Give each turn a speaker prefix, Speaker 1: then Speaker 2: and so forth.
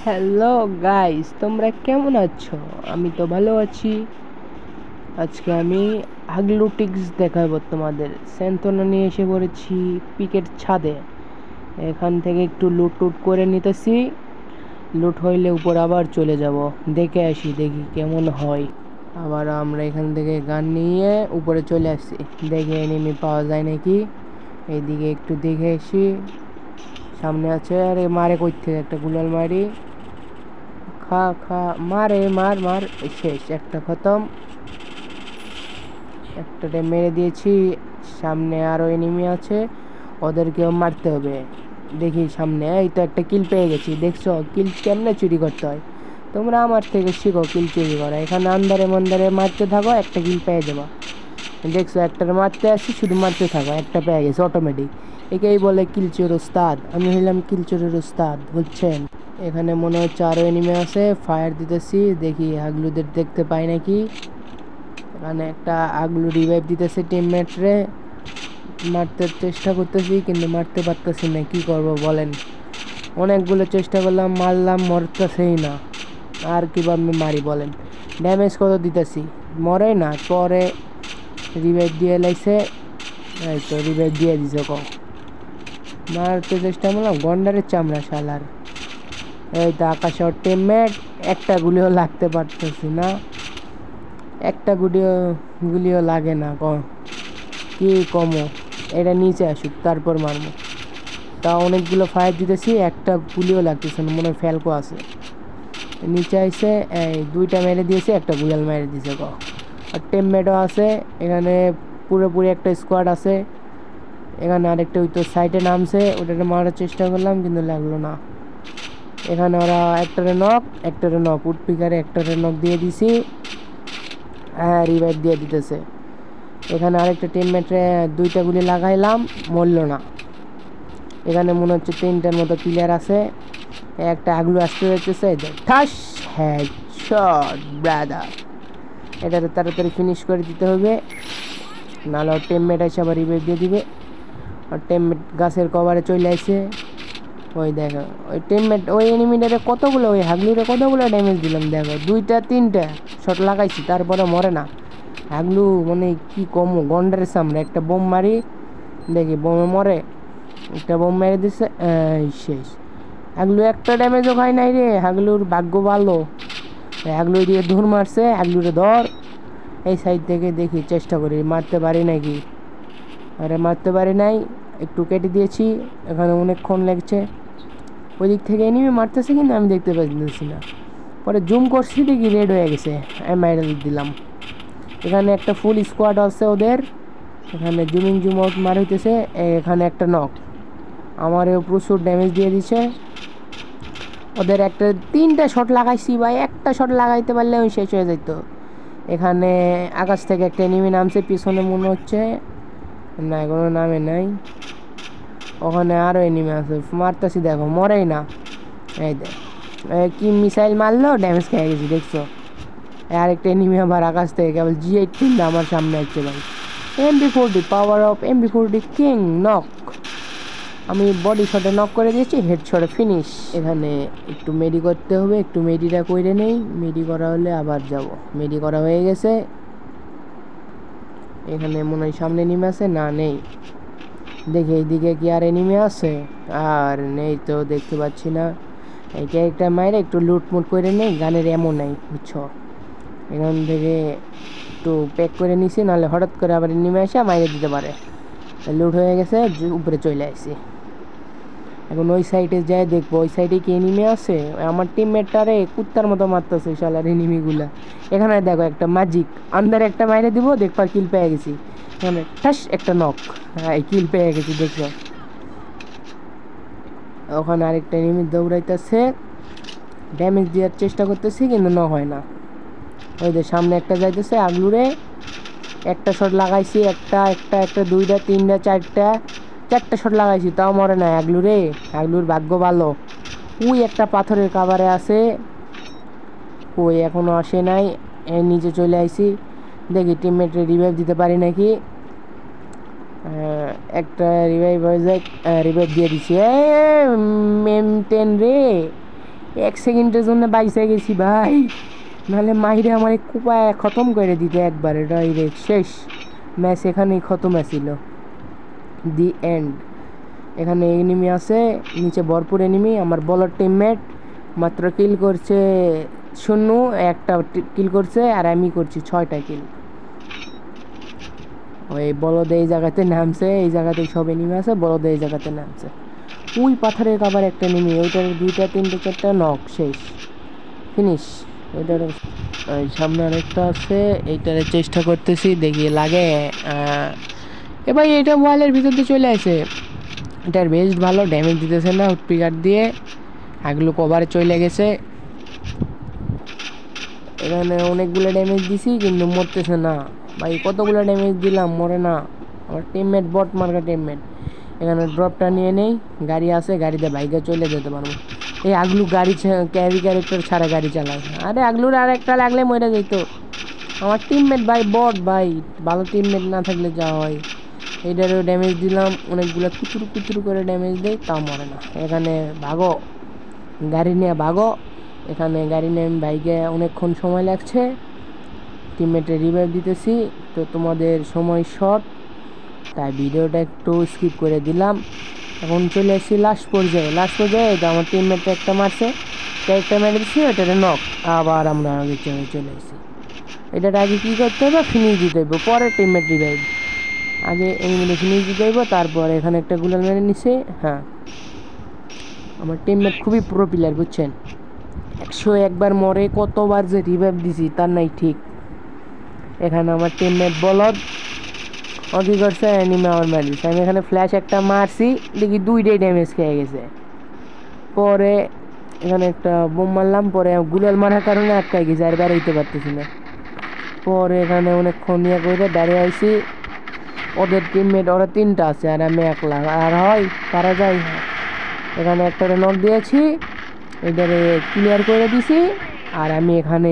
Speaker 1: Hello guys, তোমরা কেমন আছো? আমি তো ভালো আছি। আজকে আমি হাগলুটিক্স দেখাবো তোমাদের। স্যান্তনা নিয়ে এসে পড়েছি পিকের ছাদে। এখান থেকে একটু লুট করে নিতেছি। লুট হইলে উপর আবার চলে যাব, দেখে আসি দেখি কেমন হয়। আবার আমরা এখান থেকে গান নিয়ে উপরে চলে আসছি, দেখে এনিমি পাওয়া যায় নাকি। এইদিকে একটু দেখে আসি। সামনে আছে, আরে মারে কই থেকে একটা গুলাল মারি। খা খা, মারে মার মার, শেষ, একটা খতম। একটাতে মেরে দিয়েছি। সামনে আরো এনিমি আছে, ওদেরকেও মারতে হবে। দেখি সামনে, এই তো একটা কিল পেয়ে গেছি। দেখছো কিল কেমনে চুরি করতে হয়? তোমরা আমার থেকে শিখো কিল চুরি করা। এখানে আন্দারে মন্দারে মারতে থাকো, একটা কিল পেয়ে যাবো। দেখছো একটার মারতে আসি, শুধু মারতে থাকো, একটা পেয়ে গেছে অটোমেটিক। একেই বলে কিলচোর উস্তাদ। আমি হইলাম কিলচোরের উস্তাদ, বুঝছেন? এখানে মনে হচ্ছে আরো এনিমে আছে, ফায়ার দিতেছি, দেখি আগলুদের দেখতে পাই নাকি। এখানে একটা আগলু রিভাইভ দিতেছে টিমমেটরে। মারতে চেষ্টা করতেছি কিন্তু মারতে পারতেছি না, কি করব বলেন? অনেকগুলো চেষ্টা করলাম, মারলাম, মরতেছেই না। আর কীভাবে মারি বলেন? ড্যামেজ কত দিতেছি, মরে না। পরে রিভাইভ দিয়ে লাইছে, এই তো রিভাইভ দিয়ে দিছে। মারতে চেষ্টা করলাম, গন্ডারের চামড়া শালার। এই তো আকাশে ওর টিমমেট, একটা গুলিও লাগতে পারতেছি না। একটা গুলিও লাগে না। কি কমো, এটা নিচে আসুক তারপর মারবো। তা অনেকগুলো ফায়ার দিতেছি, একটা গুলিও লাগতেছে না, মনে হয় ফ্যালকো আছে। নিচে আইসে এই দুইটা মেরে দিয়েছে, একটা গুলাল মেরে দিয়েছে। আর টিমমেটও আছে এখানে, পুরোপুরি একটা স্কোয়াড আছে এখানে। আরেকটা ওই তো সাইডে নামছে, ওটাকে মারার চেষ্টা করলাম কিন্তু লাগলো না। এখানে ওরা একটারে নক উডপিকারে একটারে নক দিয়ে দিছি। হ্যাঁ, রিভাইভ দিয়ে দিতেছে। এখানে আরেকটা টিমমেটে দুইটা গুলি লাগাইলাম, মরল না। এখানে মনে হচ্ছে তিনটার মতো প্লেয়ার আছে। একটা আগলু আসতে যাচ্ছে, ঠাস হেডশট ব্রাদার। এটাতে তাড়াতাড়ি ফিনিশ করে দিতে হবে, নাহলে ওর টিমমেট এসে আবার রিভাইভ দিয়ে দিবে। আর টিমমেট গাছের কভারে চলে আসে। ওই দেখো ওই টিমমেট, ওই এনিমিটারে কতগুলো, ওই হাগলুরে কতগুলো ড্যামেজ দিলাম দেখো, দুইটা তিনটা শট লাগাইছি, তারপরে মরে না। হাগলু মানে কি কমো, গন্ডারের সামনে একটা বোম মারি, দেখি বোমে মরে। একটা বোম মেরে দিচ্ছে, শেষ। হাগলু একটা ড্যামেজও খায় নাই রে, হাগলুর ভাগ্য ভালো। হাগলু দিয়ে দূর মারছে, হাগলুরে ধর। এই সাইড থেকে দেখি চেষ্টা করি, মারতে পারি নাকি। আরে মারতে পারি নাই, একটু কেটে দিয়েছি। এখানে অনেকক্ষণ লাগছে। ওই দিক থেকে এনিমি মারতেছে কিন্তু আমি দেখতে পাচ্ছি না। পরে জুম করছি, দেখি রেড হয়ে গেছে, আমি মাইরা দিলাম। এখানে একটা ফুল স্কোয়াড আছে ওদের। এখানে জুম আউট মার হইতেছে। এখানে একটা নক, আমারও প্রচুর ড্যামেজ দিয়ে দিচ্ছে। ওদের একটা তিনটা শট লাগাইছি ভাই, একটা শট লাগাইতে পারলে আমি শেষ হয়ে যেত। এখানে আকাশ থেকে একটা এনিমি নামছে, পিছনে মনে হচ্ছে না, কোনো নামে নাই। ওখানে আরও এনিমি আছে, মারতেছি দেখো, মরেই না। এই দেখ কি মিসাইল মারলো, ড্যামেজ খেয়ে গেছি, দেখছো? আরেকটা এনিমি আবার আকাশ থেকে কেবল G18 আমার সামনে আসছে ভাই। MP40, power of MP40 king knock. আমি বডি শটে নক করে দিয়েছি, হেড শটে ফিনিশ। এখানে একটু মেডি করতে হবে, একটু মেডিটা করে নেই। মেডি করা হলে আবার যাব। মেডি করা হয়ে গেছে। এখানে মনে হয় সামনে এনিমি আছে, না নেই। দেখি এইদিকে কি আর এনিমি আছে, আর নেই তো, দেখতে পাচ্ছি না। এই ক্যারেক্টার মাইরে একটু লুটমুট করে নেই, গানের এমন নেই, বুঝছো? এখান থেকে একটু প্যাক করে নিছি, নাহলে হঠাৎ করে আবার নেমে আসে মাইরে দিতে পারে। লুট হয়ে গেছে, উপরে চলে আসছি। এখন ওই সাইডে যাই দেখবো, ওই সাইডে কি এনিমি আছে। আমার টিমমেটটারে কুত্তার মতো মারতেছে শালার এনিমিগুলা। এখানে দেখো একটা ম্যাজিক, আন্দারে একটা মাইরে দিব, দেখবার কিল পেয়ে গেছি। এখানে ঠাস একটা নক, হ্যাঁ কিল পেয়ে গেছি, দেখছো? ওখানে আরেকটা এনিমি দৌড়াইতেছে, ড্যামেজ দেওয়ার চেষ্টা করতেছি কিন্তু হয় না। ওই যে সামনে একটা যাইতেছে আগলুরে, একটা শট লাগাইছি, একটা দুইটা তিনটা চারটা শট লাগাইছি, তাও মরে না আগলুরে। আগলুর ভাগ্য ভালো। ওই একটা পাথরের কাভারে আছে, ওই এখনো আসে নাই। নিচে চলে আইছি, দেখি টিমমেটে রিভাইভ দিতে পারি নাকি। একটা রিভাইভ হয়ে যায়, রিভাইভ দিয়ে দিছি। মেমটেন রে, 1 সেকেন্ডের জন্য বাইসে গেছি ভাই, নাহলে মাইরে আমার কুপায় খতম করে দিতে একবারে ডাইরেক্ট শেষ। ম্যাচ এখানেই খতম আছিল, দি এন্ড। এখানে এনিমি আছে, নিচে ভরপুর এনিমি। আমার বলার টিমমেট মাত্র কিল করছে 0, একটা কিল করছে, আর আমি করছি 6টা কিল। ওই বলদ এই জায়গাতে নামছে, এই জায়গাতে সব এনিমি আছে, বলদ এই জায়গাতে নামছে। ওই পাথরের আবার একটা এনিমি, ওইটার 2টা 3টে 4টা নক, শেষ, ফিনিশ। ওইটার সামনে আরেকটা আছে, এইটার চেষ্টা করতেছি, দেখি লাগে। এবার এটা ওয়ালের ভিতর দিয়ে চলে আসে, এটার বেশ ভালো ড্যামেজ দিতেছে না, উৎপিকার দিয়ে আগলো কভারে চলে গেছে। এখানে অনেকগুলো ড্যামেজ দিছি কিন্তু মরতেছে না ভাই, কতগুলো ড্যামেজ দিলাম, মরে না। আমার টিমমেট বট মার্কা টিমমেট। এখানে ড্রপটা নিয়ে নেই, গাড়ি আছে, গাড়িতে বাইকে চলে যেতে পারবো। এই আগলু গাড়ি ক্যারি ক্যারেক্টার ছাড়া গাড়ি চালায়, আরে আগলুর আর একটা লাগলে মরে যেত। আমার টিমমেট ভাই বট ভাই, ভালো টিমমেট না থাকলে যা হয়। এইটারও ড্যামেজ দিলাম, অনেকগুলো কুচুরু কুচুরু করে ড্যামেজ দেয়, তাও মরে না। এখানে ভাগো, গাড়ি নিয়ে ভাগো। এখানে গাড়ি নিয়ে বাইকে অনেকক্ষণ সময় লাগছে, টিমমেটে রিভাইভ দিতেছি। তো তোমাদের সময় শর্ট, তাই ভিডিওটা একটু স্কিপ করে দিলাম। এখন চলে এসেছি লাস্ট পর্যায়ে। এটা আমার টিমমেটটা একটা মারছে, একটা মেরে দিচ্ছি, ওইটাতে নক। আবার আমরা আগে চলে এসেছি। এটার আগে কী করতে হবে, ফিনিশ দিতে হবে, পরে টিমমেট রিভাইভ। আগে এনিমিটা ফিনিশ দিতে হইব, তারপর এখানে একটা গুলাল মেরে নিছে। হ্যাঁ, আমার টিমমেট খুবই প্রো প্লেয়ার বুঝছেন, 101 বার মরে, কতবার যে রিভাইভ দিছি তার নাই ঠিক। এখানে আমার টিমমেট বলদ, ও কী করছে, এনিমি আমার মারি দিচ্ছে। আমি এখানে ফ্ল্যাশ একটা মারছি, দেখি 2টাই ড্যামেজ খেয়ে গেছে। পরে এখানে একটা বোম মারলাম, পরে গুলাল মারার কারণে আটকাই গেছে, আর বেরোইতে পারতেছি না। পরে এখানে অনেকক্ষণ ইয়ে করে দাঁড়িয়ে আইছি। ওদের টিমমেট ওরা 3টা আছে, আর আমি একলা, আর হয় পারা যায়। এখানে একটা নক দিয়েছি, এটারে ক্লিয়ার করে দিছি, আর আমি এখানে